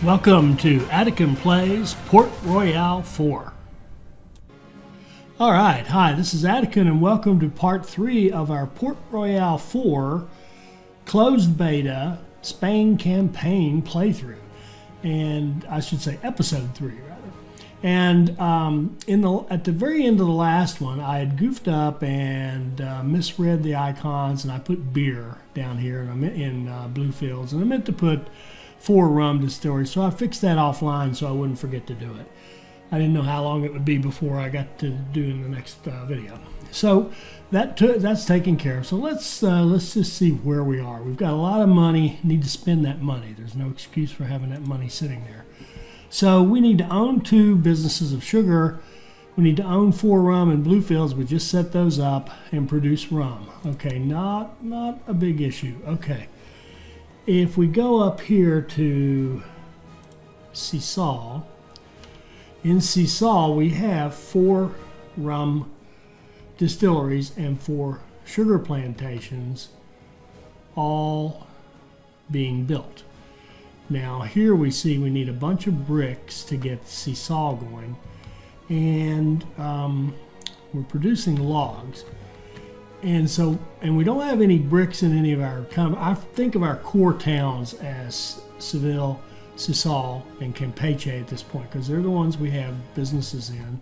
Welcome to Atticum Plays Port Royale 4. Alright, hi, this is Atticum and welcome to part 3 of our Port Royale 4 closed beta Spain campaign playthrough. And I should say episode 3 rather. And at the very end of the last one, I had goofed up and misread the icons, and I put beer down here in Bluefields, and I meant to put 4 rum distilleries, so I fixed that offline so I wouldn't forget to do it. I didn't know how long it would be before I got to doing the next video. So that's taken care of. So let's just see where we are. We've got a lot of money, need to spend that money. There's no excuse for having that money sitting there. So we need to own 2 businesses of sugar. We need to own 4 rum and Bluefields. We just set those up and produce rum. Okay, not a big issue. Okay. If we go up here to Sisal, in Sisal we have 4 rum distilleries and 4 sugar plantations all being built. Now here we see we need a bunch of bricks to get Sisal going, and we're producing logs. And we don't have any bricks in any of our I think of our core towns as Seville, Sisal, and Campeche at this point, because they're the ones we have businesses in.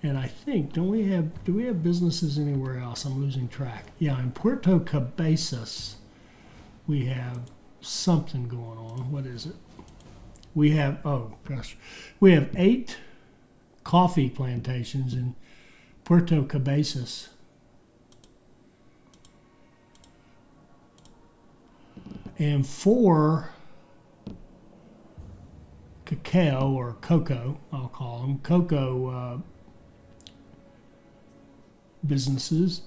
And I think, do we have businesses anywhere else? I'm losing track. Yeah, in Puerto Cabezas, we have something going on. What is it? We have, we have 8 coffee plantations in Puerto Cabezas. And 4 cacao or cocoa, I'll call them, cocoa businesses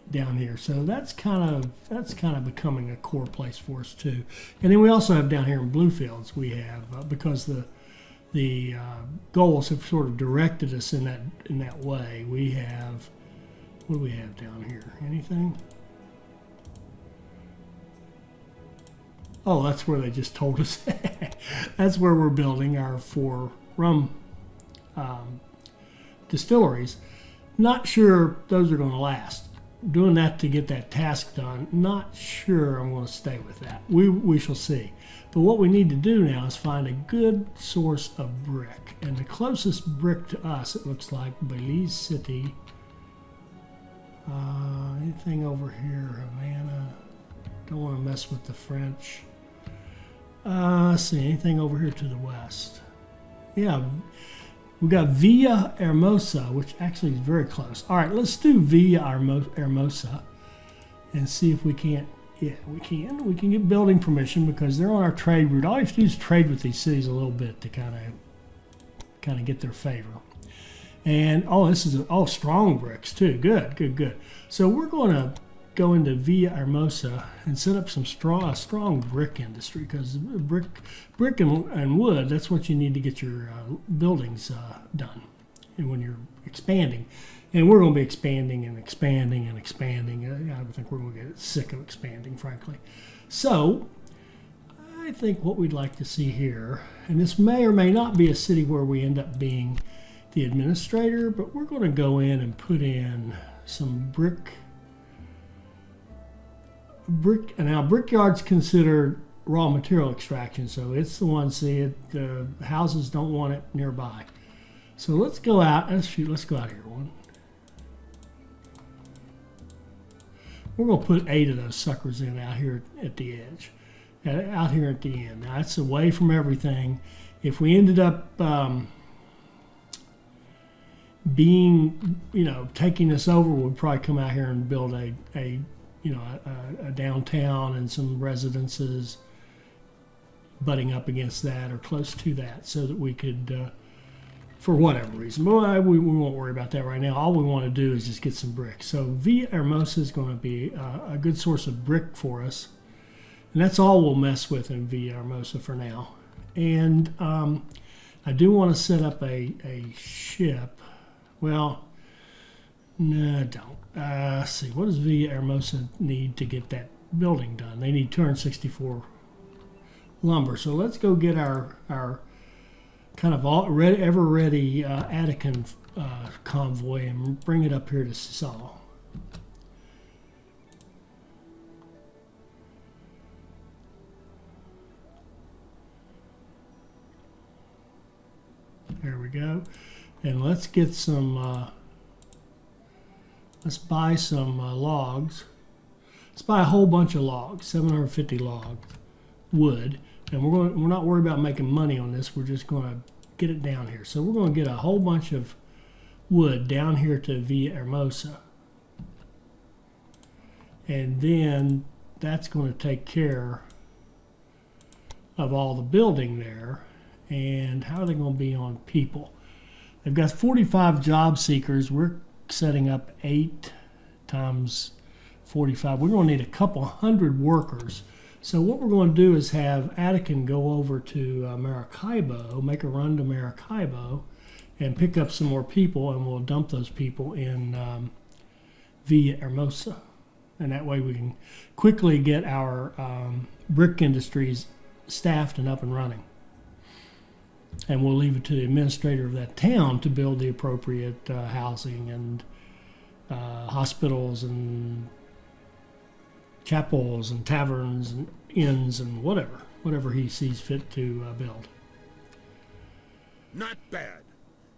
down here. So that's kind of becoming a core place for us too. And then we also have down here in Bluefields, we have because the goals have sort of directed us in that way. We have, what do we have down here? Anything? Oh, that's where they just told us. That's where we're building our 4 rum distilleries. Not sure those are going to last. Doing that to get that task done, not sure I'm going to stay with that. We shall see. But what we need to do now is find a good source of brick. And the closest brick to us, it looks like, Belize City. Anything over here? Havana. Don't want to mess with the French. Let's see, anything over here to the west? Yeah, we got Villa Hermosa, which actually is very close. All right, let's do Villa Hermosa and see if we can't. Yeah, we can. We can get building permission because they're on our trade route. All you have to do is trade with these cities a little bit to kind of get their favor. And this is strong bricks too. Good. So we're going to go into Villa Hermosa and set up some strong brick industry, because brick and wood, that's what you need to get your buildings done, and when you're expanding. And we're going to be expanding. I think we're going to get sick of expanding, frankly. So I think what we'd like to see here, and this may or may not be a city where we end up being the administrator, but we're going to go in and put in some brick. Now brickyard's considered raw material extraction, so it's the one. The houses don't want it nearby. So let's go out. Let's go out here one. We're going to put 8 of those suckers in out here at the edge, out here at the end. Now that's away from everything. If we ended up taking this over, we'd probably come out here and build a downtown and some residences butting up against that or close to that, so that we could, for whatever reason, but we won't worry about that right now. All we want to do is just get some bricks. So Villa Hermosa is going to be a good source of brick for us, and that's all we'll mess with in Villa Hermosa for now. And I do want to set up a ship. Well, no, I don't. Let's see, what does Villa Hermosa need to get that building done? They need 264 lumber. So let's go get our kind of ever ready Attican convoy and bring it up here to Sisal. There we go. And let's get some, let's buy some logs. Let's buy a whole bunch of logs, 750 logs, wood. And we're not worried about making money on this. We're just going to get it down here. So we're going to get a whole bunch of wood down here to Villahermosa. And then that's going to take care of all the building there. And how are they going to be on people? They've got 45 job seekers. We're setting up 8 times 45. We're going to need a couple hundred workers. So what we're going to do is have Attican go over to Maracaibo, make a run to Maracaibo, and pick up some more people, and we'll dump those people in Villahermosa. And that way we can quickly get our brick industries staffed and up and running. And we'll leave it to the administrator of that town to build the appropriate housing and hospitals and chapels and taverns and inns and whatever he sees fit to build. Not bad.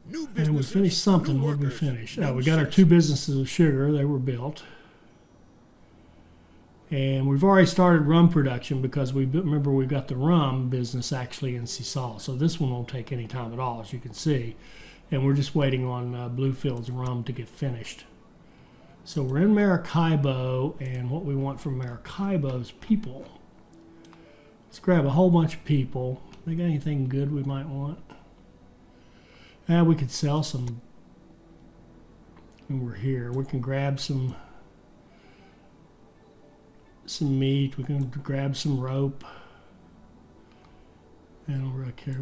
New business. And we finished something. What did we finish? We got our 2 businesses of sugar. They were built. And we've already started rum production because remember we've got the rum business actually in Sisal. So this one won't take any time at all, as you can see. And we're just waiting on Bluefield's rum to get finished. So we're in Maracaibo, and what we want from Maracaibo is people. Let's grab a whole bunch of people. They got anything good we might want? We could sell some. When we're here, we can grab some meat. We can grab some rope. I don't really care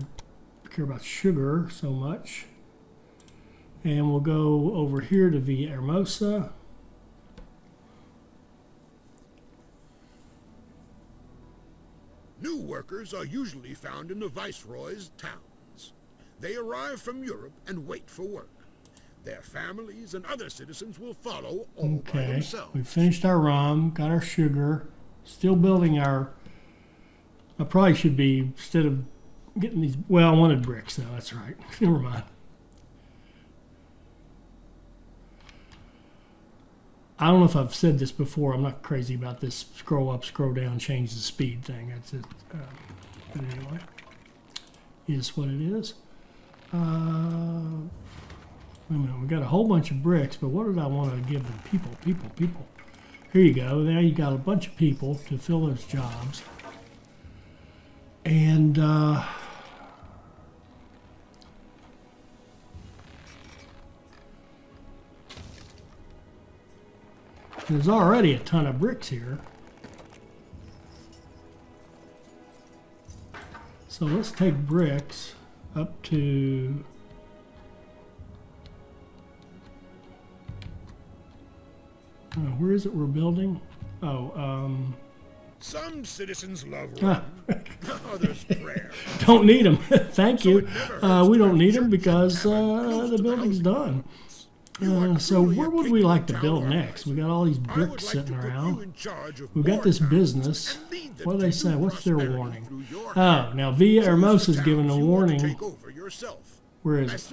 about sugar so much. And we'll go over here to Villahermosa. New workers are usually found in the viceroy's towns. They arrive from Europe and wait for work. Their families and other citizens will follow all by themselves. We finished our rum, got our sugar, still building our. I probably should be, instead of getting these. Well, I wanted bricks though. That's right. Never mind. I don't know if I've said this before. I'm not crazy about this scroll up, scroll down, change the speed thing. That's it. But anyway, it is what it is. Wait a minute. We got a whole bunch of bricks, but what did I want to give them? People. Here you go. Now you got a bunch of people to fill those jobs. And there's already a ton of bricks here. So let's take bricks up to where is it we're building? Some citizens love rum, others prayer. Don't need them. Thank you. We don't need them because the building's done. So where would we like to build next? We got all these bricks sitting around. We've got this business. What do they say? What's their warning? Oh, now Villahermosa's given a warning. Where is it?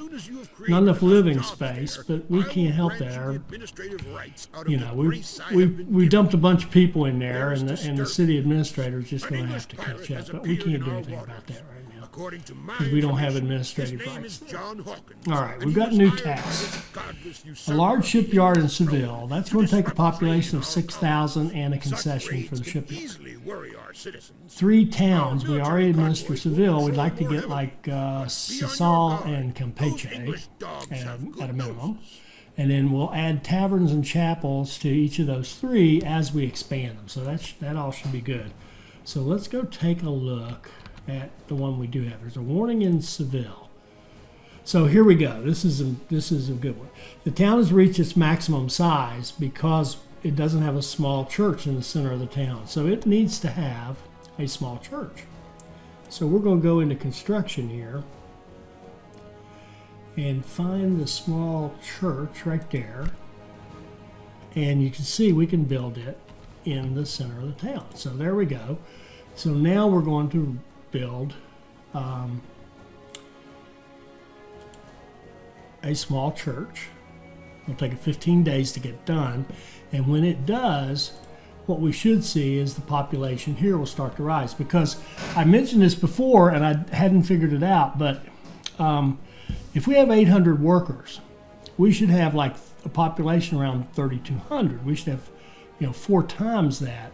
Not enough living space, but we can't help that. We dumped a bunch of people in there, and the city administrator is just going to have to catch up. But we can't do anything about that right now because we don't have administrative rights. All right, we've got new tasks. A large shipyard in Seville. That's going to take a population of 6,000 and a concession for the shipyard. 3 towns. We already administer Seville. We'd like to get like Sisal and Campeche at a minimum. And then we'll add taverns and chapels to each of those 3 as we expand them. So that all should be good. So let's go take a look at the one we do have. There's a warning in Seville. So here we go. This is a good one. The town has reached its maximum size because it doesn't have a small church in the center of the town. So it needs to have a small church. So we're going to go into construction here and find the small church right there. And you can see we can build it in the center of the town. So there we go. So now we're going to build a small church. It'll take it 15 days to get done. And when it does, what we should see is the population here will start to rise. Because I mentioned this before and I hadn't figured it out, but if we have 800 workers, we should have like a population around 3,200. We should have, 4 times that.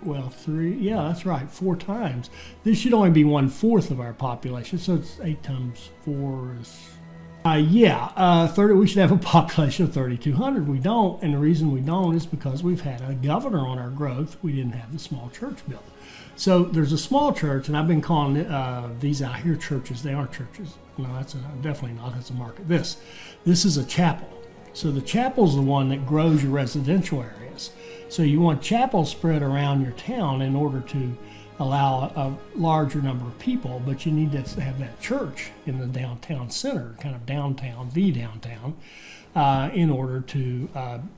Well, 3, yeah, that's right, 4 times. This should only be 1/4 of our population, so it's 8 times 4 is... 30. We should have a population of 3,200. We don't, and the reason we don't is because we've had a governor on our growth. We didn't have the small church built. So there's a small church, and I've been calling these out here churches. They aren't churches. No, that's definitely not. That's a market. This is a chapel. So the chapel's the one that grows your residential areas. So you want chapels spread around your town in order to allow a larger number of people, but you need to have that church in the downtown center, kind of downtown, in order to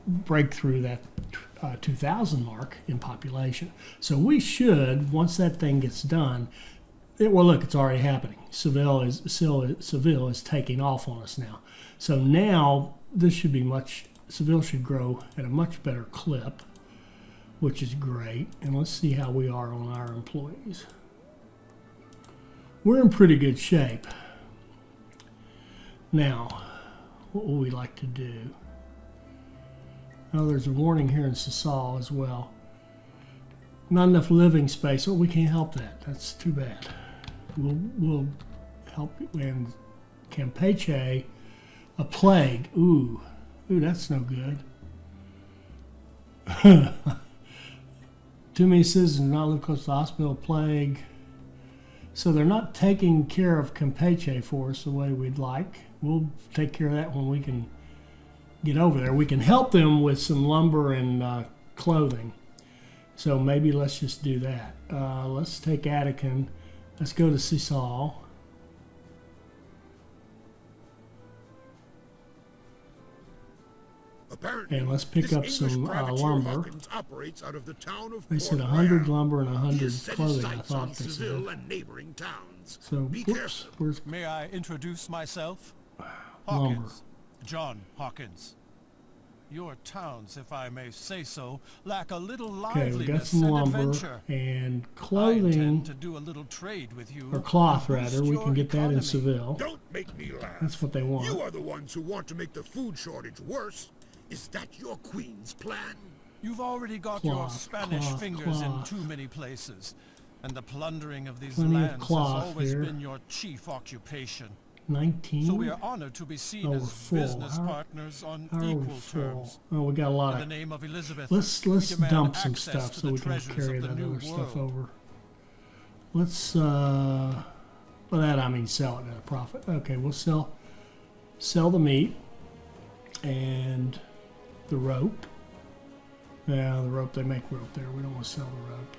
break through that 2,000 mark in population. So we should, once that thing gets done, look, it's already happening. Seville is taking off on us now. So now this should be Seville should grow at a much better clip, which is great. And let's see how we are on our employees. We're in pretty good shape. Now, what would we like to do? Oh, there's a warning here in Sisal as well. Not enough living space. Oh, we can't help that. That's too bad. We'll help you. And Campeche, a plague. Ooh, that's no good. Too many citizens do not live close to the hospital, plague. So they're not taking care of Campeche for us the way we'd like. We'll take care of that when we can get over there. We can help them with some lumber and clothing. So maybe let's just do that. Let's take Attican. Let's go to Sisal. Apparently, and let's pick up some lumber. Operates out of the town of They said 100 Royale. lumber and 100 Set his clothing, I sights thought on they Seville said. and neighboring towns. So, Be whoops, careful. where's May I introduce myself? lumber? Hawkins. John Hawkins. Your towns, if I may say so, lack a little Okay, we got liveliness some and lumber adventure. and I clothing, intend to do a little trade with you. or cloth and rather. boost We your can get that in economy. Seville. Don't make me laugh. That's what they want. You are the ones who want to make the food shortage worse. Is that your queen's plan? You've already got your Cloth, Spanish cloth, fingers cloth. in too many places, and the plundering of these Plenty of lands cloth has always here. been your chief occupation. 19. So we are honored to be seen Oh, we're as full. business How- partners on How are we equal full? terms. Oh, we got a lot In the of. name of Elizabeth, Let's we demand dump some access stuff to so the we can treasures carry of the that new other stuff world. over. Let's by that I mean sell it at a profit. Okay, we'll sell the meat and the rope. Yeah, the rope, they make rope there. We don't want to sell the rope.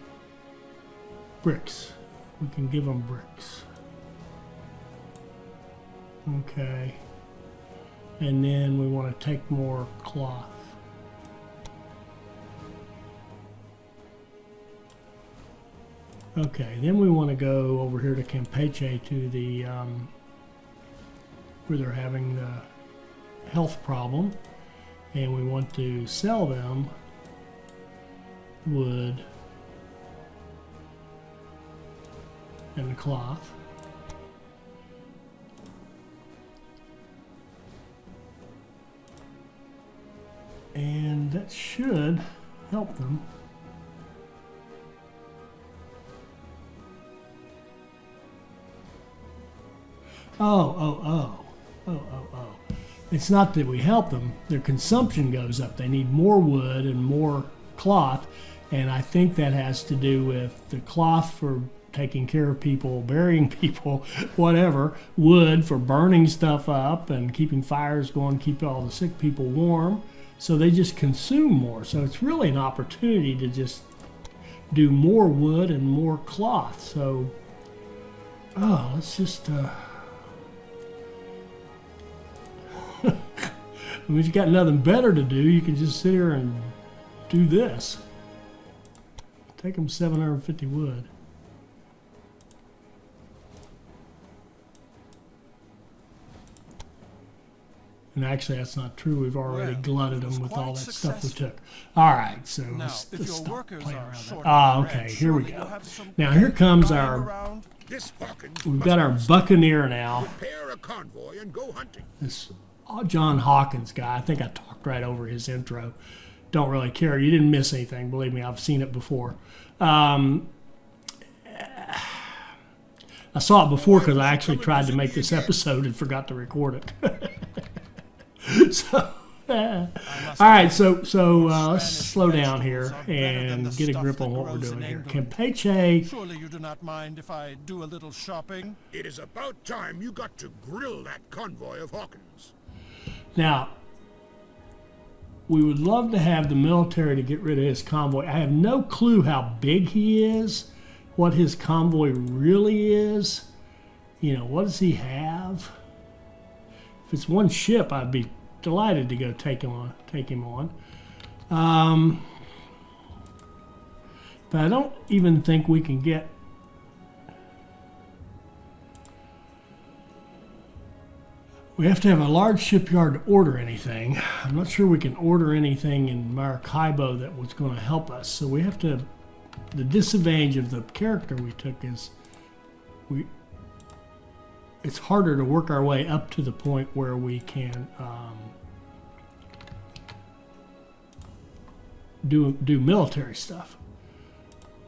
Bricks. We can give them bricks. Okay. And then we want to take more cloth. Okay, then we want to go over here to Campeche to the where they're having the health problem, and we want to sell them wood and the cloth. And that should help them. Oh. It's not that we help them. Their consumption goes up. They need more wood and more cloth. And I think that has to do with the cloth for taking care of people, burying people, whatever. Wood for burning stuff up and keeping fires going, keep all the sick people warm. So they just consume more. So it's really an opportunity to just do more wood and more cloth. So Oh, let's just. I mean, if you got nothing better to do, you can just sit here and do this. Take them 750 wood. And actually, that's not true. We've already Well, glutted it was them with all quite that stuff we successful. took. All right, so Now, let's if your stop workers playing are around short that. on Okay, bread, here we surely go. you'll have some Now here comes lying our. around. This Hawkins We've must got our first buccaneer now. prepare a convoy and go hunting. This John Hawkins guy. I think I talked right over his intro. Don't really care. You didn't miss anything. Believe me, I've seen it before. I saw it before because I actually tried to make this episode and forgot to record it. So, all right. So let's slow down here and get a grip on what we're doing here. Campeche. Surely you do not mind if I do a little shopping? It is about time you got to grill that convoy of Hawkins. Now, we would love to have the military to get rid of his convoy. I have no clue how big he is, what his convoy really is. You know, what does he have? If it's one ship, I'd be delighted to go take him on. But I don't even think we can get. We have to have a large shipyard to order anything. I'm not sure we can order anything in Maracaibo that was going to help us. So we have to. The disadvantage of the character we took is it's harder to work our way up to the point where we can do military stuff.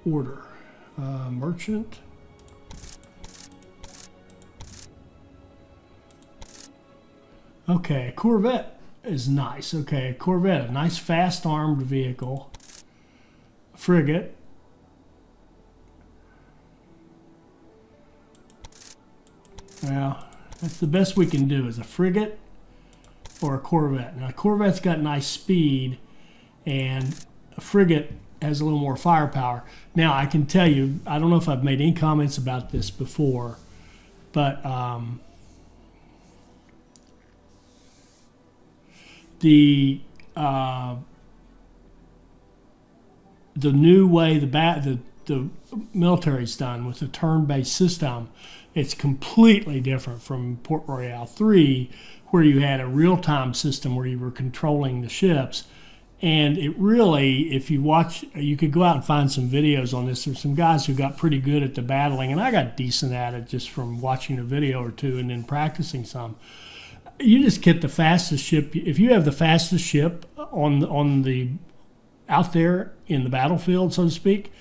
Order. Merchant. Okay, Corvette is nice. Okay, Corvette, a nice fast armed vehicle. Frigate. Well, that's the best we can do is a frigate or a Corvette. Now, a Corvette's got nice speed, and a frigate has a little more firepower. Now, I can tell you, I don't know if I've made any comments about this before, but the new way the military's done with the turn-based system, it's completely different from Port Royale 3, where you had a real-time system where you were controlling the ships. And it really, if you watch, you could go out and find some videos on this. There's some guys who got pretty good at the battling, and I got decent at it just from watching a video or two and then practicing some. You just get the fastest ship. If you have the fastest ship on the out there in the battlefield, so to speak,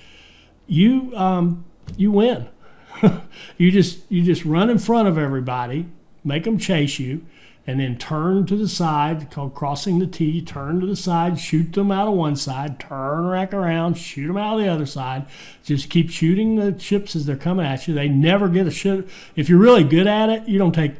you win. you just run in front of everybody, make them chase you, and then turn to the side, called crossing the T. Turn to the side, shoot them out of one side, turn back around, shoot them out of the other side. Just keep shooting the ships as they're coming at you. They never get a shot. If you're really good at it, you don't take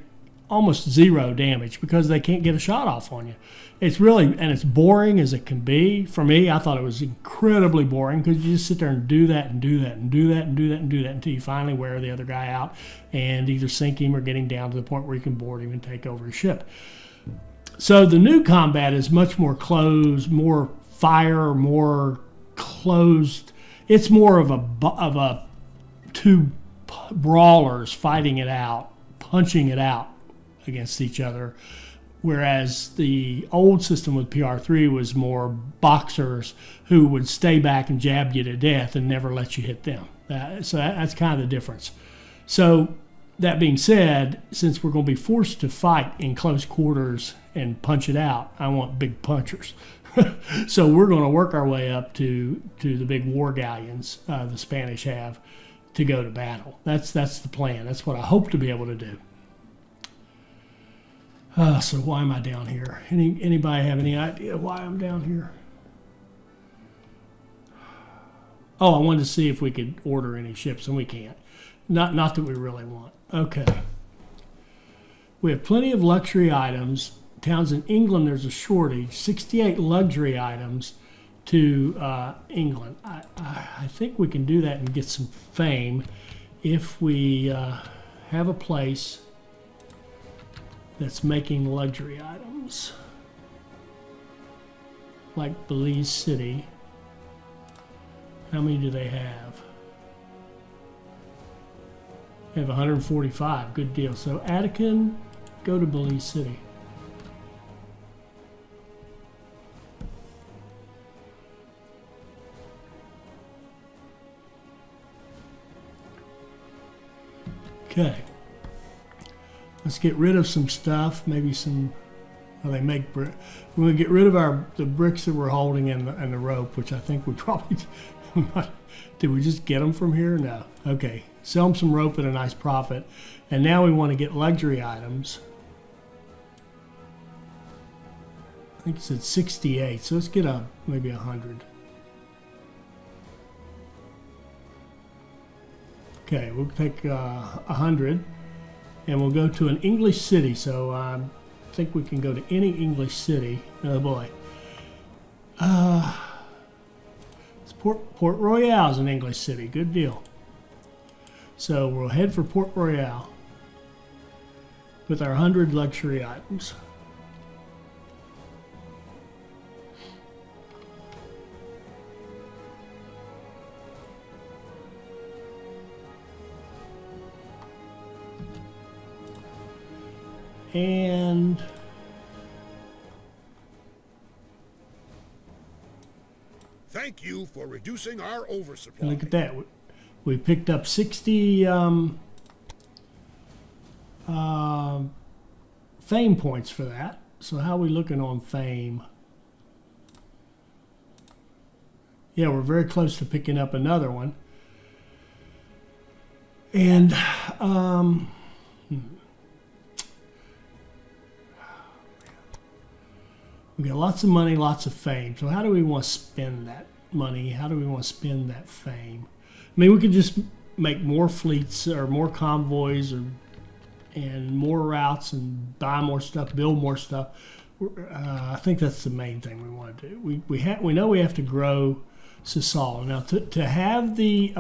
almost zero damage because they can't get a shot off on you. It's really, and it's boring as it can be. For me, I thought it was incredibly boring because you just sit there and do that and do that and do that and do that and do that until you finally wear the other guy out and either sink him or get him down to the point where you can board him and take over his ship. So the new combat is much more closed, more fire, more closed. It's more of a two brawlers fighting it out, punching it out against each other. Whereas the old system with PR3 was more boxers who would stay back and jab you to death and never let you hit them. So that's kind of the difference. So that being said, since we're going to be forced to fight in close quarters and punch it out, I want big punchers. So we're going to work our way up to the big war galleons the Spanish have to go to battle. That's the plan. That's what I hope to be able to do. So why am I down here? Anybody have any idea why I'm down here? Oh, I wanted to see if we could order any ships, and we can't. Not that we really want. Okay. We have plenty of luxury items. Towns in England, there's a shortage. 68 luxury items to England. I think we can do that and get some fame if we have a place that's making luxury items. Like Belize City. How many do they have? They have 145. Good deal. So Attican, go to Belize City. Okay. Let's get rid of some stuff. Maybe some. Well, they make brick. We're going to get rid of the bricks that we're holding and the rope, which I think we probably. Did we just get them from here? No. Okay. Sell them some rope at a nice profit. And now we want to get luxury items. I think it said 68. So let's get maybe 100. Okay, we'll take 100. And we'll go to an English city. So I think we can go to any English city. Oh boy. Port Royale is an English city. Good deal. So we'll head for Port Royale with our 100 luxury items. And thank you for reducing our oversupply. look at that. We picked up 60 fame points for that. So how are we looking on fame? Yeah, we're very close to picking up another one. And we got lots of money, lots of fame. So how do we want to spend that money? How do we want to spend that fame? I mean, we could just make more fleets or more convoys and more routes and buy more stuff, build more stuff. I think that's the main thing we want to do. We know we have to grow Sisal. Now, to have the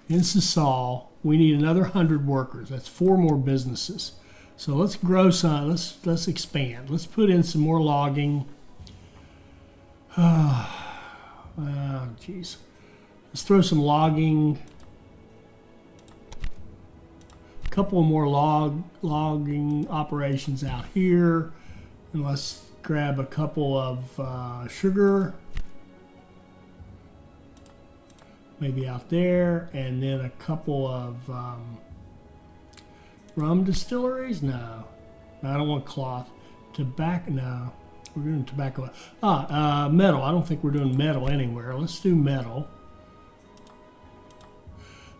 in Sisal, we need another 100 workers. That's 4 more businesses. So let's grow some. Let's expand. Let's put in some more logging. Geez. Let's throw some logging. A couple more logging operations out here, and let's grab a couple of sugar. Maybe out there, and then a couple of rum distilleries. No, I don't want cloth. Tobacco. No, we're doing tobacco. Metal. I don't think we're doing metal anywhere. Let's do metal.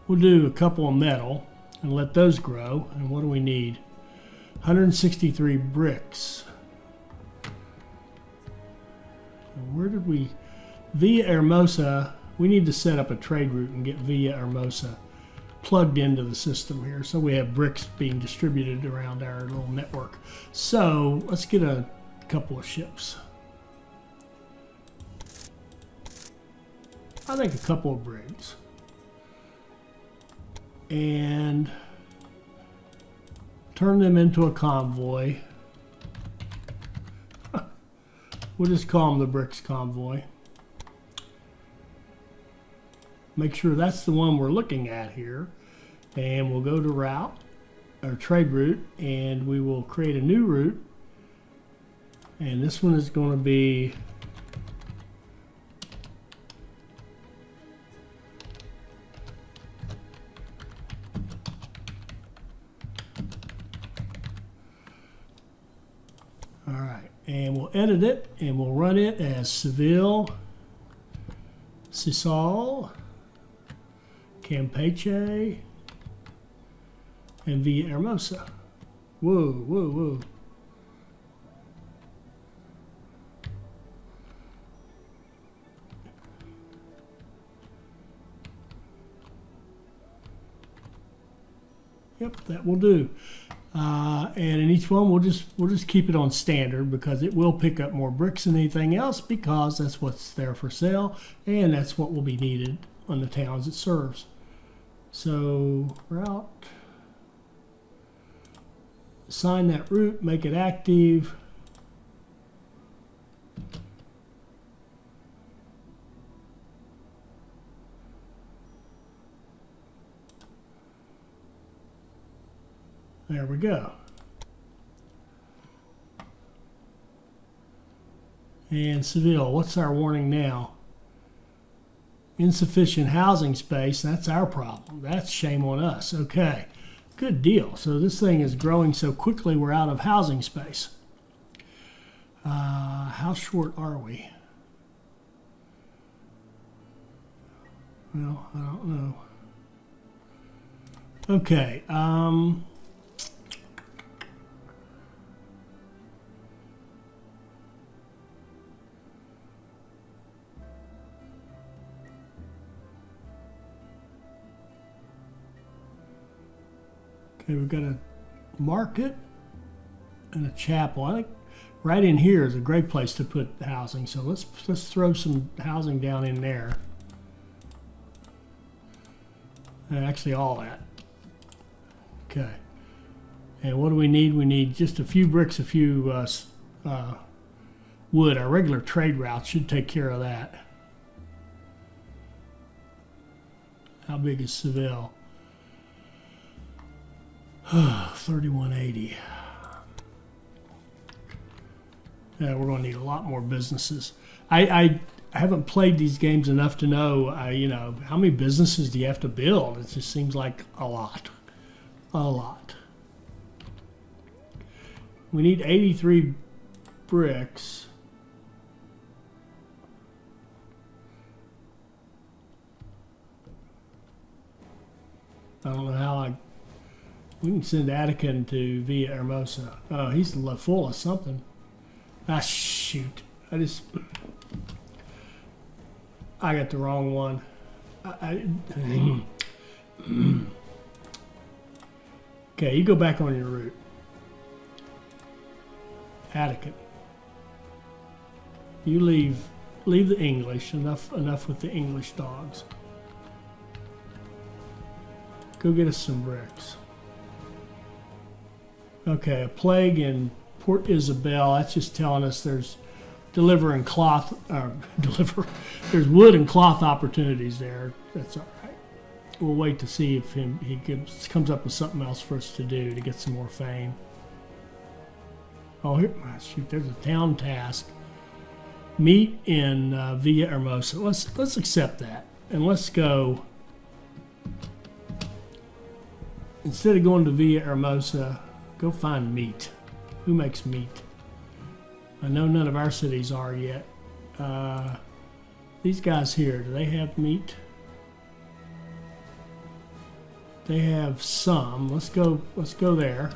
We'll do a couple of metal and let those grow. And what do we need? 163 bricks. Where did we? Via Hermosa. We need to set up a trade route and get Via Hermosa plugged into the system here so we have bricks being distributed around our little network. So let's get a couple of ships. I think a couple of brigs. And turn them into a convoy. We'll just call them the Bricks Convoy. Make sure that's the one we're looking at here, and we'll go to route or trade route, and we will create a new route, and this one is going to be all right, and we'll edit it and we'll run it as Seville, Sisal, Campeche, and Villa Hermosa. Whoa, whoa, whoa. Yep, that will do. And in each one, we'll just keep it on standard because it will pick up more bricks than anything else because that's what's there for sale and that's what will be needed on the towns it serves. So route, assign that route, make it active. There we go. And Seville, what's our warning now? Insufficient housing space, that's our problem. That's shame on us. Okay, good deal. So this thing is growing so quickly we're out of housing space. How short are we? Well, I don't know. Okay, we've got a market and a chapel. I think right in here is a great place to put housing. So let's throw some housing down in there. Actually, all that. Okay. And what do we need? We need just a few bricks, a few wood. Our regular trade route should take care of that. How big is Seville? 3180. Yeah, we're going to need a lot more businesses. I haven't played these games enough to know, you know, how many businesses do you have to build? It just seems like a lot. A lot. We need 83 bricks. I don't know how we can send Attica to Villa Hermosa. Oh, he's full of something. Ah, shoot. I got the wrong one. Okay, you go back on your route. Attica. You leave the English. Enough with the English dogs. Go get us some bricks. Okay, a plague in Port Isabel. That's just telling us there's there's wood and cloth opportunities there. That's all right. We'll wait to see if he comes up with something else for us to do to get some more fame. Oh, here, shoot, there's a town task. Meet in Villa Hermosa. Let's accept that, and let's go. Instead of going to Villa Hermosa, go find meat. Who makes meat? I know none of our cities are yet. These guys here, do they have meat? They have some. Let's go there.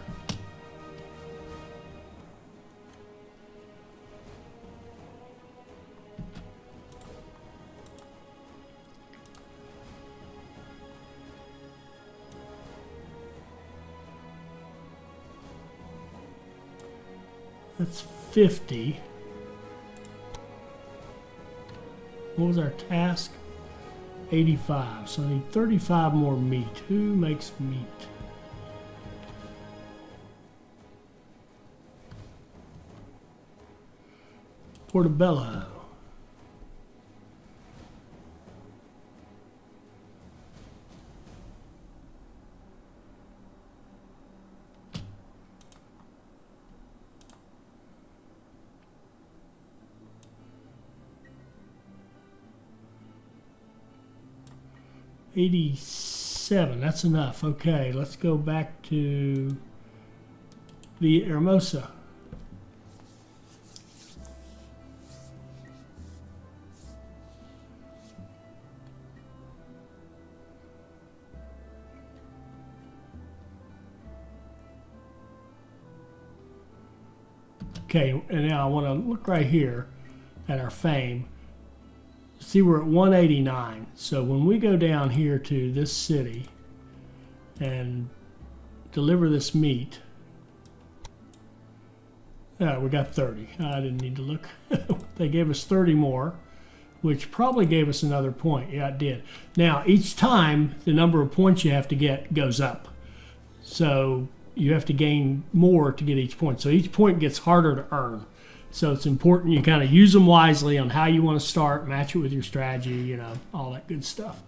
That's 50. What was our task? 85. So I need 35 more meat. Who makes meat? Portobello. $87, that's enough. Okay, let's go back to the Hermosa. Okay, and now I want to look right here at our fame. See, we're at 189. So when we go down here to this city and deliver this meat, We got 30. I didn't need to look. They gave us 30 more, which probably gave us another point. Yeah, it did. Now, each time, the number of points you have to get goes up. So you have to gain more to get each point. So each point gets harder to earn. So it's important you kind of use them wisely on how you want to start, match it with your strategy, you know, all that good stuff.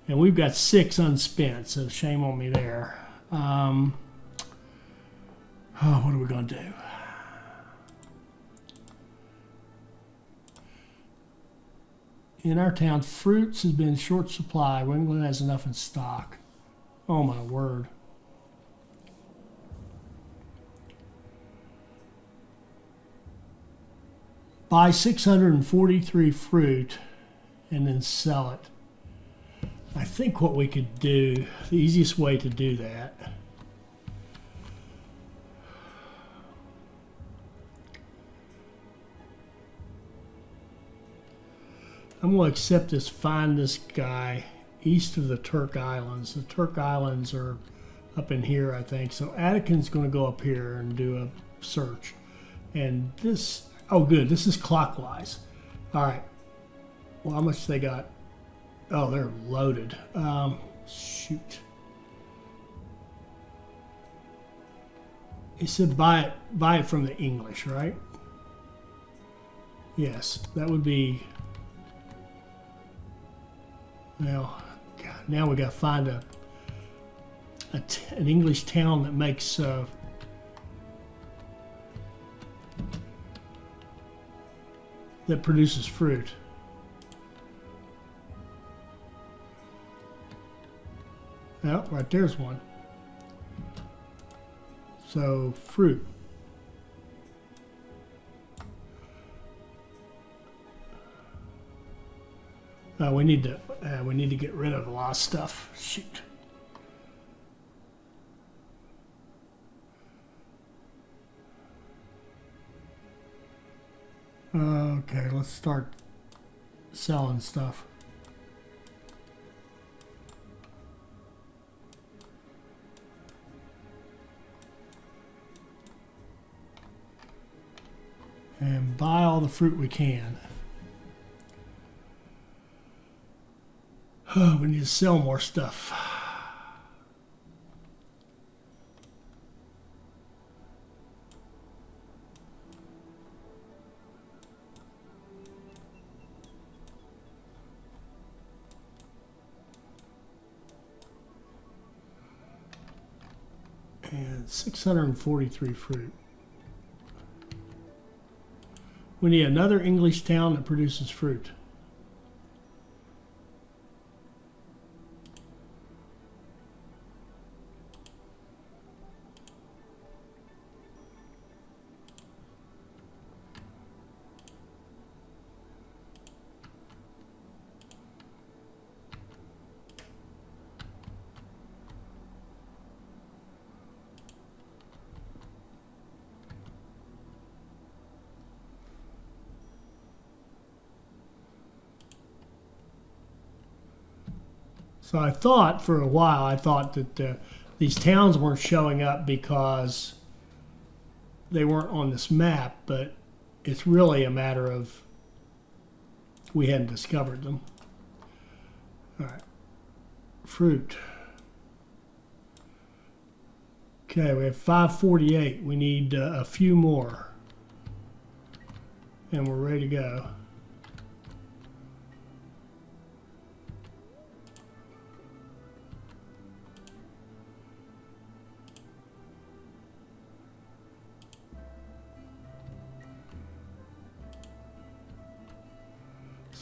And we've got 6 unspent, so shame on me there. What are we going to do? In our town, fruits has been in short supply. England has enough in stock. Oh, my word. Buy 643 fruit and then sell it. I think what we could do, the easiest way to do that, I'm going to accept this, find this guy east of the Turk Islands. The Turk Islands are up in here, I think. So Attican's going to go up here and do a search. And this, oh good, this is clockwise. All right. Well, how much they got? Oh, they're loaded. Shoot. He said buy it from the English, right? Yes, that would be. Now, God, now we got to find an English town that makes that produces fruit. Oh, right there's one. So fruit. We need to get rid of a lot of stuff. Shoot. Okay, let's start selling stuff. And buy all the fruit we can. Oh, we need to sell more stuff. And 643 fruit. We need another English town that produces fruit. So I thought for a while, I thought that these towns weren't showing up because they weren't on this map, but it's really a matter of we hadn't discovered them. All right, fruit. Okay, we have 548. We need a few more, and we're ready to go.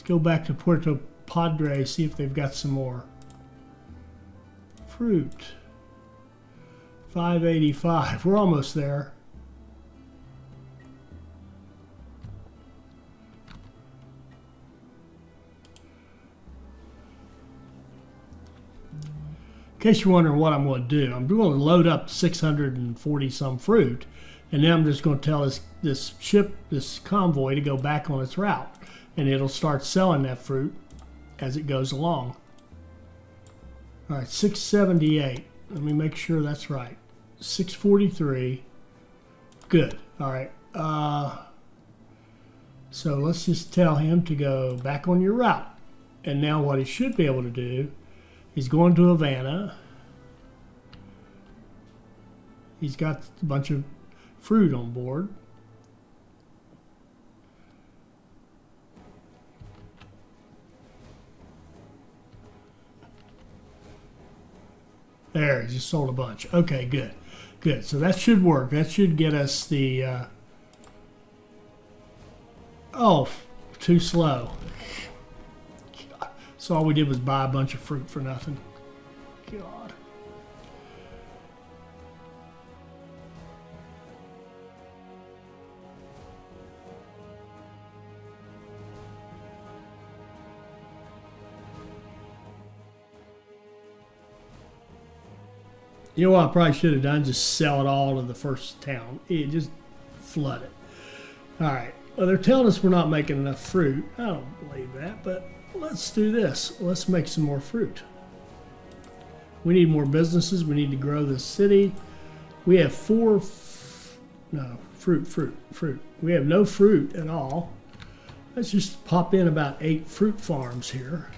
Go back to Puerto Padre, see if they've got some more. Fruit. 585. We're almost there. In case you're wondering what I'm going to do, I'm going to load up 640 some fruit, and then I'm just going to tell this ship, this convoy, to go back on its route. And it'll start selling that fruit as it goes along. All right, 678. Let me make sure that's right. 643. Good. All right. So let's just tell him to go back on your route. And now what he should be able to do, he's going to Havana. He's got a bunch of fruit on board. There, he just sold a bunch. Okay, good. Good. So that should work. That should get us the... oh, too slow. So all we did was buy a bunch of fruit for nothing. God. You know what I probably should have done? Just sell it all to the first town. It just flood it. All right. Well, they're telling us we're not making enough fruit. I don't believe that, but let's do this. Let's make some more fruit. We need more businesses. We need to grow this city. We have fruit. We have no fruit at all. Let's just pop in about 8 fruit farms here.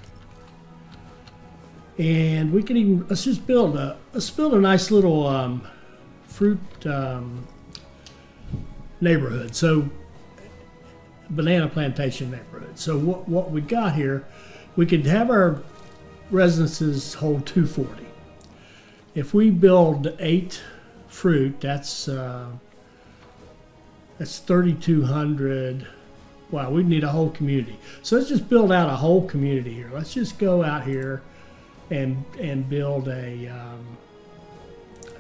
And we can even, let's build a nice little fruit neighborhood. So banana plantation neighborhood. So what we got here, we could have our residences hold 240. If we build 8 fruit, that's 3,200. Wow, we'd need a whole community. So let's just build out a whole community here. Let's just go out here and build a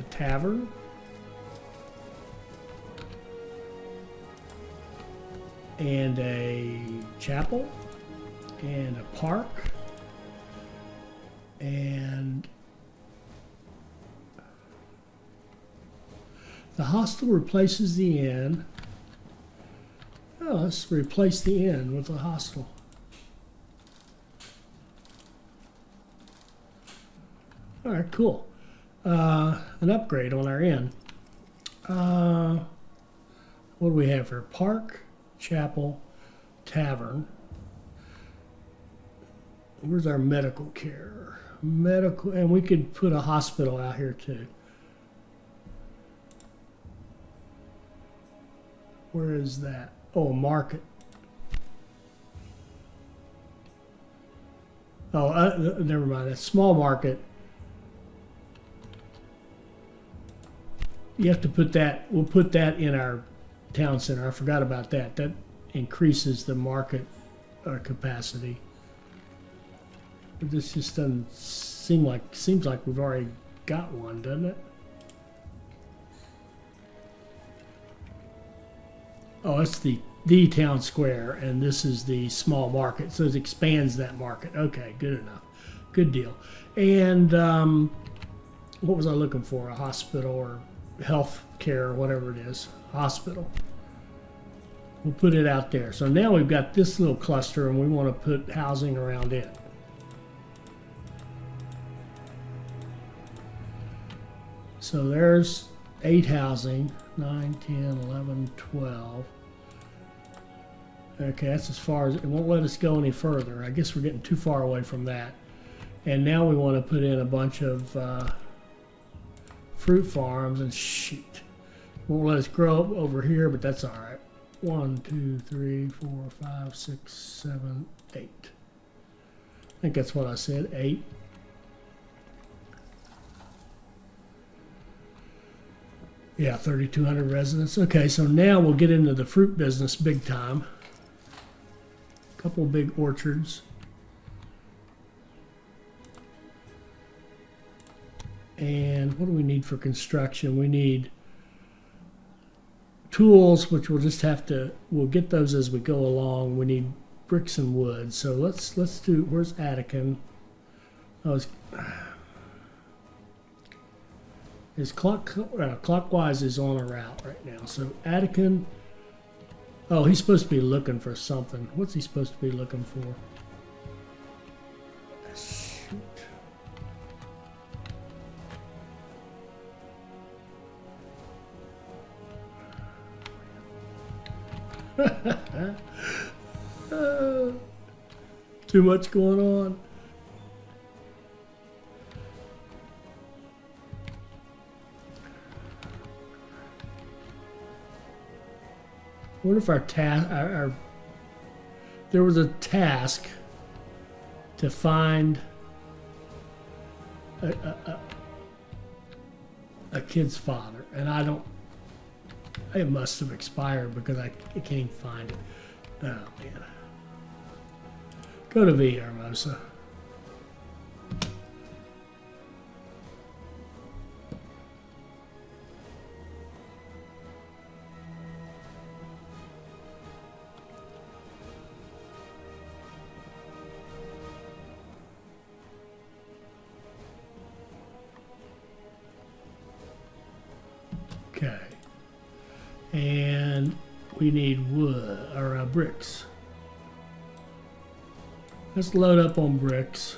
tavern. And a chapel, and a park, and the hostel replaces the inn. Oh, let's replace the inn with a hostel. All right, cool. An upgrade on our inn. What do we have here? Park, chapel, tavern. Where's our medical care? Medical, and we could put a hospital out here too. Where is that? Oh, a market. Oh, never mind. A small market. You have to put that. We'll put that in our town center. I forgot about that. That increases the market capacity. But this just doesn't seems like we've already got one, doesn't it? Oh, it's the town square, and this is the small market, so it expands that market. Okay, good enough. Good deal. And what was I looking for? A hospital or health care or whatever it is. Hospital. We'll put it out there. So now we've got this little cluster, and we want to put housing around it. So there's 8 housing, 9, 10, 11, 12. Okay, that's as far as, it won't let us go any further. I guess we're getting too far away from that. And now we want to put in a bunch of fruit farms, and shoot. Won't let us grow up over here, but that's all right. 1, 2, 3, 4, 5, 6, 7, 8. I think that's what I said, 8. Yeah, 3,200 residents. Okay, so now we'll get into the fruit business big time. Couple big orchards. And what do we need for construction? We need tools, which we'll just have to, we'll get those as we go along. We need bricks and wood. So let's do, where's Attican? Oh, it's clockwise is on a route right now. So Attican, oh, he's supposed to be looking for something. What's he supposed to be looking for? Shoot. Too much going on. What if our there was a task to find a kid's father, and it must have expired because I can't even find it. Oh man. Go to VOSA. Okay. And we need wood or bricks. Let's load up on bricks.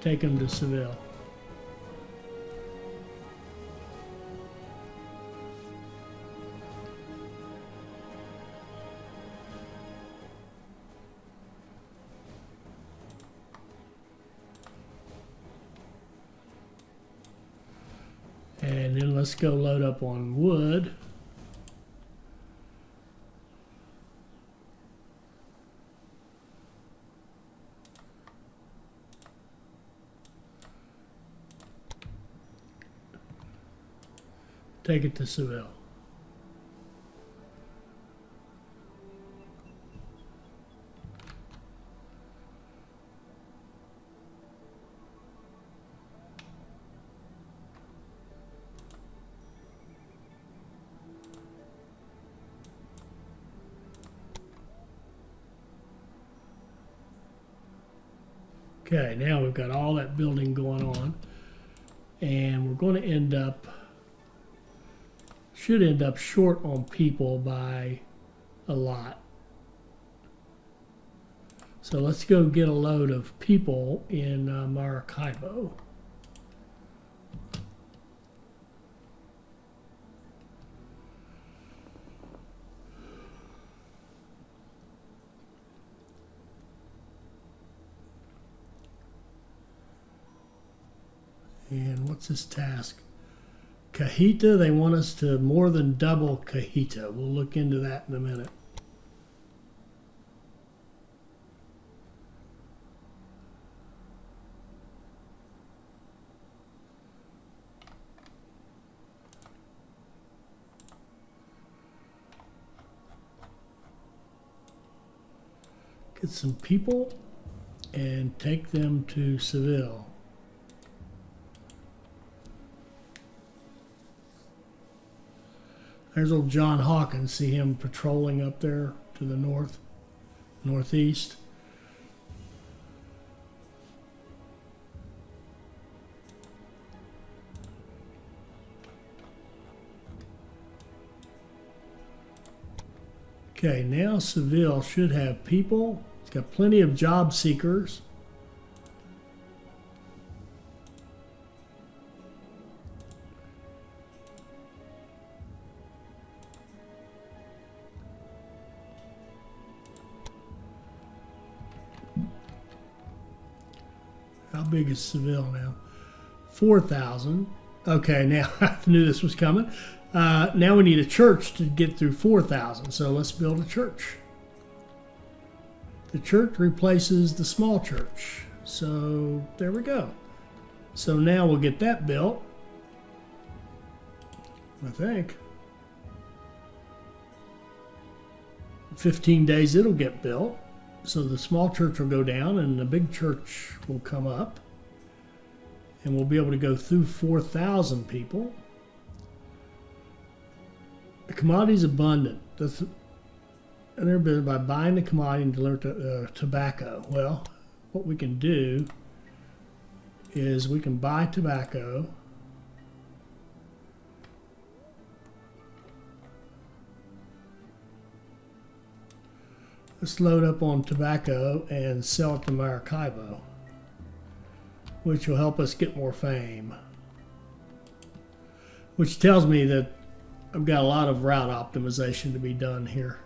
Take them to Seville. And then let's go load up on wood. Take it to Seville. Okay, now we've got all that building going on, and we're going to should end up short on people by a lot. So let's go get a load of people in Maracaibo. And what's this task? Cajita, they want us to more than double Cajita. We'll look into that in a minute. Get some people and take them to Seville. There's old John Hawkins. See him patrolling up there to the northeast. Okay, now Seville should have people. It's got plenty of job seekers. How big is Seville now? 4,000. Okay, now I knew this was coming. Now we need a church to get through 4,000. So let's build a church. The church replaces the small church. So there we go. So now we'll get that built. I think. 15 days it'll get built. So the small church will go down and the big church will come up. And we'll be able to go through 4,000 people. The commodity is abundant. And they're by buying the commodity and deliver tobacco. Well, what we can do is we can buy tobacco. Let's load up on tobacco and sell it to Maracaibo, which will help us get more fame. Which tells me that I've got a lot of route optimization to be done here.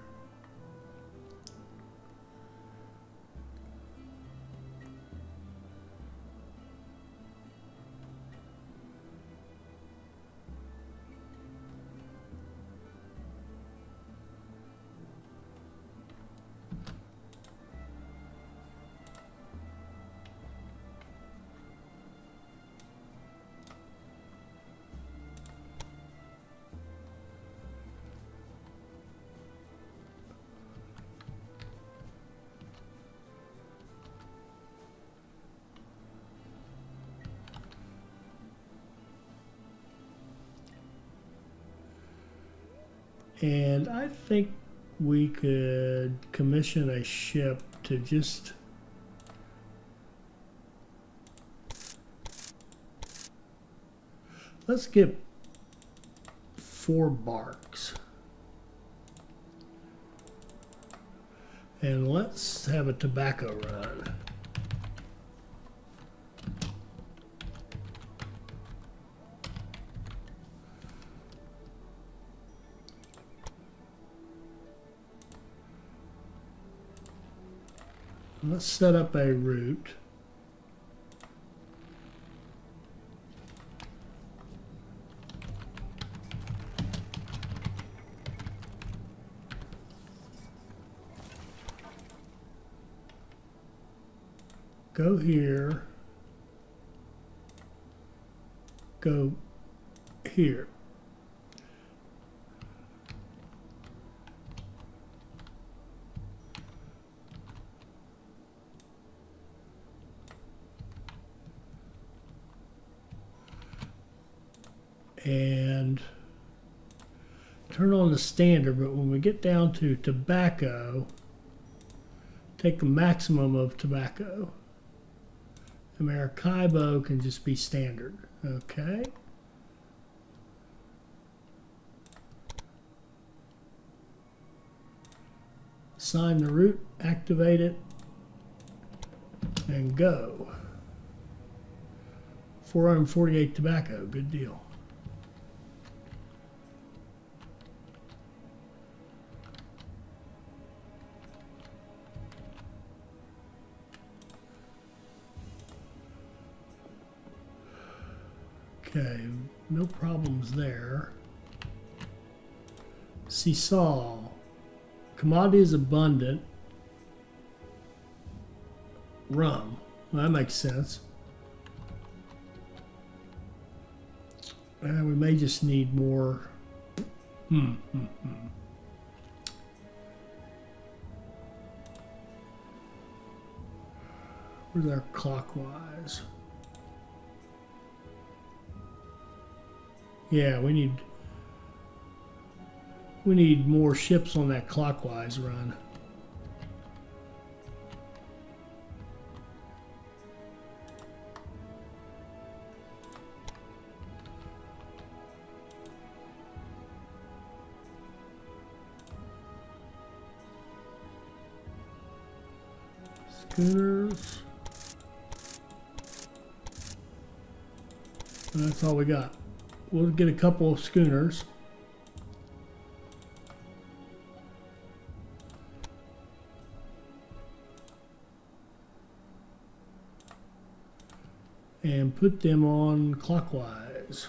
And I think we could commission a ship to just let's get 4 barks. And let's have a tobacco run. Let's set up a route. Go here. Go here. And turn on the standard, but when we get down to tobacco, take the maximum of tobacco. The Maracaibo can just be standard. Okay. Assign the route, activate it, and go. 448 tobacco, good deal. Okay, no problems there. Sisal. Commodity is abundant. Rum. Well, that makes sense. We may just need more. Where's our clockwise? Yeah, we need more ships on that clockwise run. Schooners. And that's all we got. We'll get a couple of schooners. And put them on clockwise.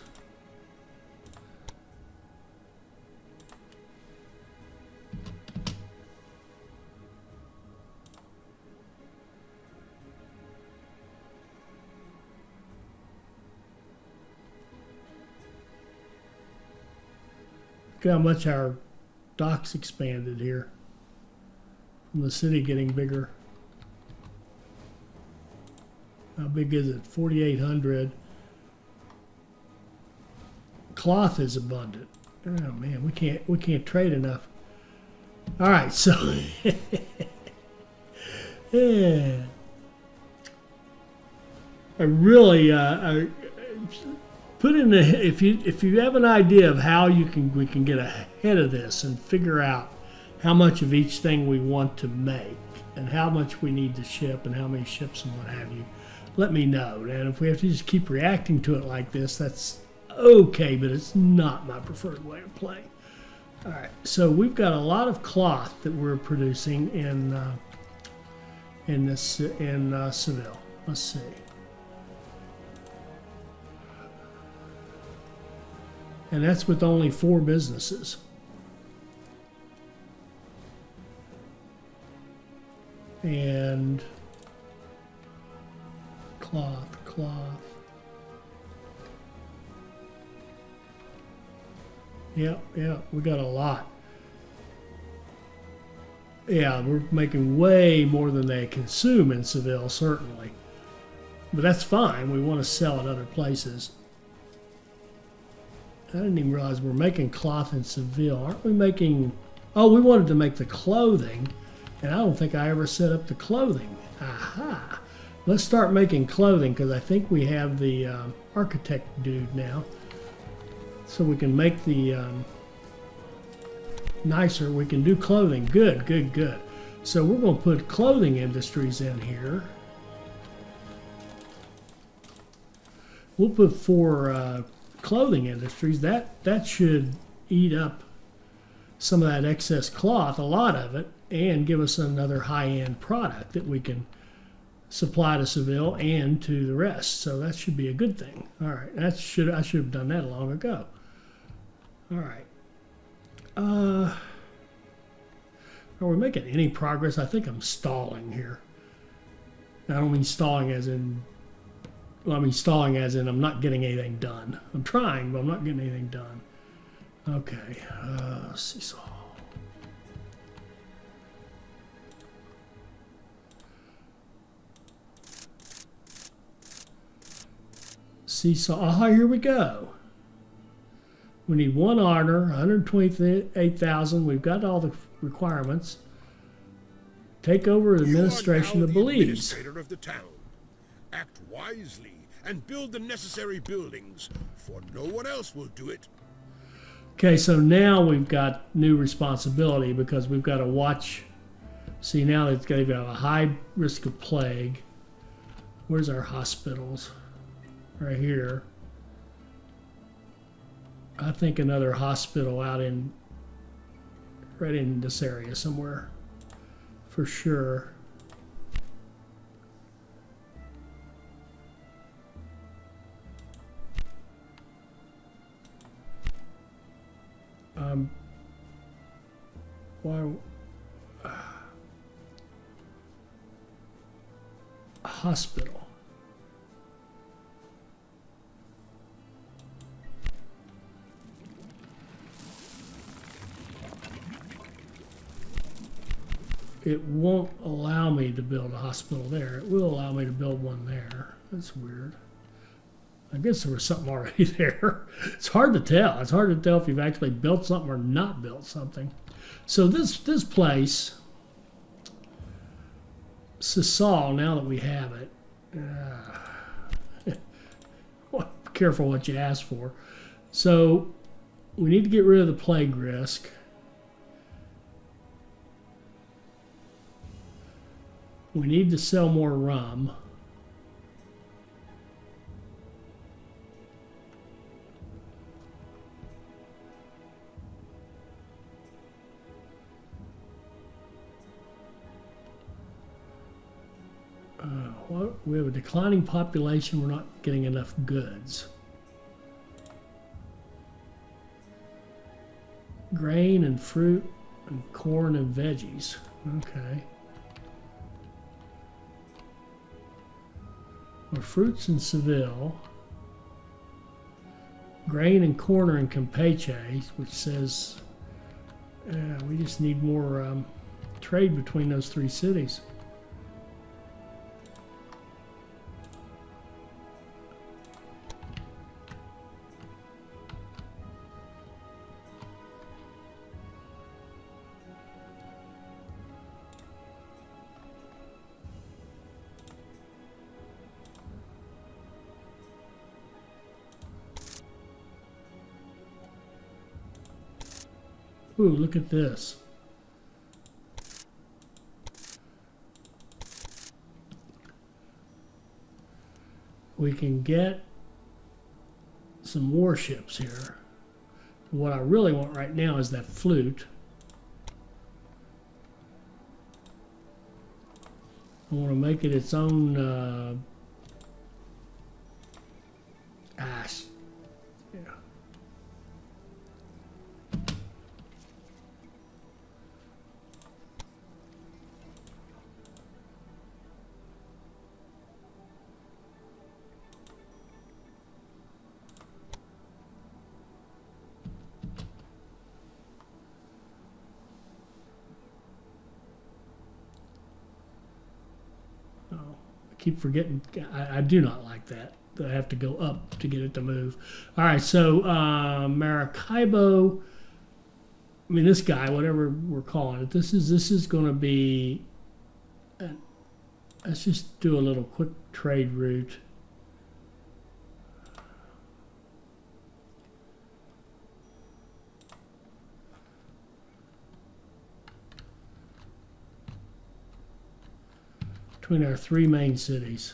Look how much our docks expanded here from the city getting bigger. How big is it? 4,800. Cloth is abundant. Oh man, we can't trade enough. All right, so yeah, I really put in the if you have an idea of how we can get ahead of this and figure out how much of each thing we want to make and how much we need to ship and how many ships and what have you, let me know. And if we have to just keep reacting to it like this, that's okay, but it's not my preferred way of playing. All right, so we've got a lot of cloth that we're producing in Seville. Let's see. And that's with only 4 businesses. And cloth. Yeah, we got a lot. Yeah, we're making way more than they consume in Seville, certainly. But that's fine. We want to sell at other places. I didn't even realize we're making cloth in Seville. Aren't we making... Oh, we wanted to make the clothing, and I don't think I ever set up the clothing. Aha! Let's start making clothing, because I think we have the architect dude now. So we can make the nicer. We can do clothing. Good. So we're going to put clothing industries in here. We'll put 4 clothing industries. That should eat up some of that excess cloth, a lot of it, and give us another high-end product that we can supply to Seville and to the rest. So that should be a good thing. All right, I should have done that long ago. All right. Are we making any progress? I think I'm stalling here. I don't mean stalling as in... Well, I mean stalling as in I'm not getting anything done. I'm trying, but I'm not getting anything done. Okay. Sisal. Sisal. Ah, here we go. We need 1 honor, 128,000. We've got all the requirements. Take over administration of Belize. Administrator of the town. Act wisely and build the necessary buildings, for no one else will do it. Okay, so now we've got new responsibility because we've got to watch. See, now they've got a high risk of plague. Where's our hospitals? Right here. I think another hospital out in, right in this area somewhere, for sure. Why? Hospital. It won't allow me to build a hospital there. It will allow me to build one there. That's weird. I guess there was something already there. It's hard to tell. It's hard to tell if you've actually built something or not built something. So this place, Sisal, now that we have it, well, be careful what you ask for. So we need to get rid of the plague risk. We need to sell more rum. We have a declining population. We're not getting enough goods. Grain and fruit and corn and veggies. Okay. Well, fruits in Seville. Grain and corn are in Campeche, which says we just need more trade between those 3 cities. Ooh, look at this. We can get some warships here. What I really want right now is that flute. I want to make it its own ass. Yeah. Keep forgetting. I do not like that. I have to go up to get it to move. All right, so Maracaibo. I mean, this guy, whatever we're calling it, this is going to be. Let's just do a little quick trade route. Between our three main cities.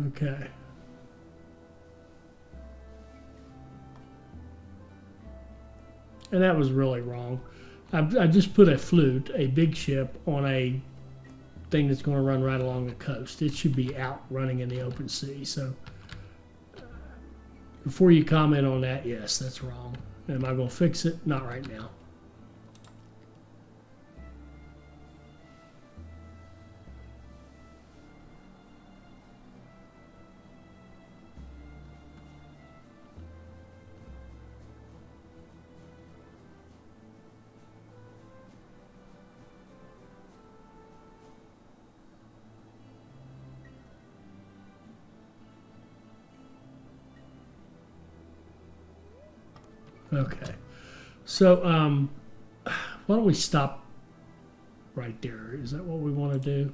Okay. And that was really wrong. I just put a flute, a big ship, on a thing that's going to run right along the coast. It should be out running in the open sea. So before you comment on that, yes, that's wrong. Am I going to fix it? Not right now. Okay, so why don't we stop right there? Is that what we want to do?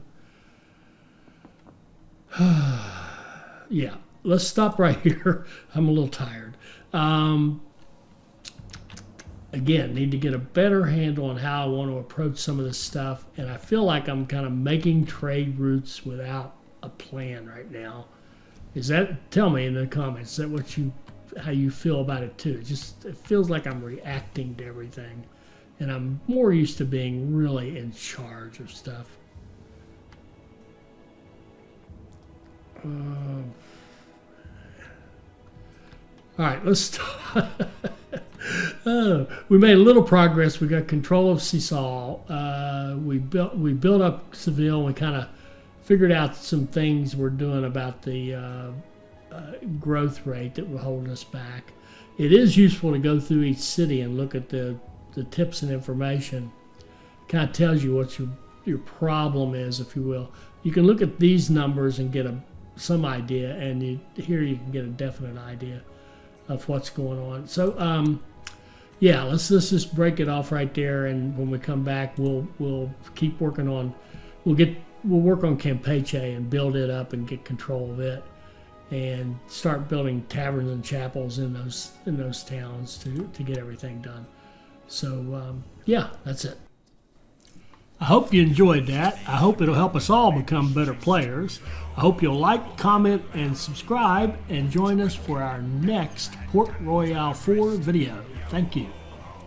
Yeah, let's stop right here. I'm a little tired. Again, need to get a better handle on how I want to approach some of this stuff, and I feel like I'm kind of making trade routes without a plan right now. Is that? Tell me in the comments. Is that what you? How you feel about it too? It feels like I'm reacting to everything, and I'm more used to being really in charge of stuff. All right, let's start. We made a little progress. We got control of Sisal. We built up Seville. We kind of figured out some things we're doing about the growth rate that were holding us back. It is useful to go through each city and look at the tips and information. Kind of tells you what your problem is, if you will. You can look at these numbers and get some idea, and here you can get a definite idea of what's going on. So yeah, let's just break it off right there, and when we come back, we'll keep working on. We'll work on Campeche and build it up and get control of it, and start building taverns and chapels in those towns to get everything done. So yeah, that's it. I hope you enjoyed that. I hope it'll help us all become better players. I hope you'll like, comment, and subscribe, and join us for our next Port Royale 4 video. Thank you.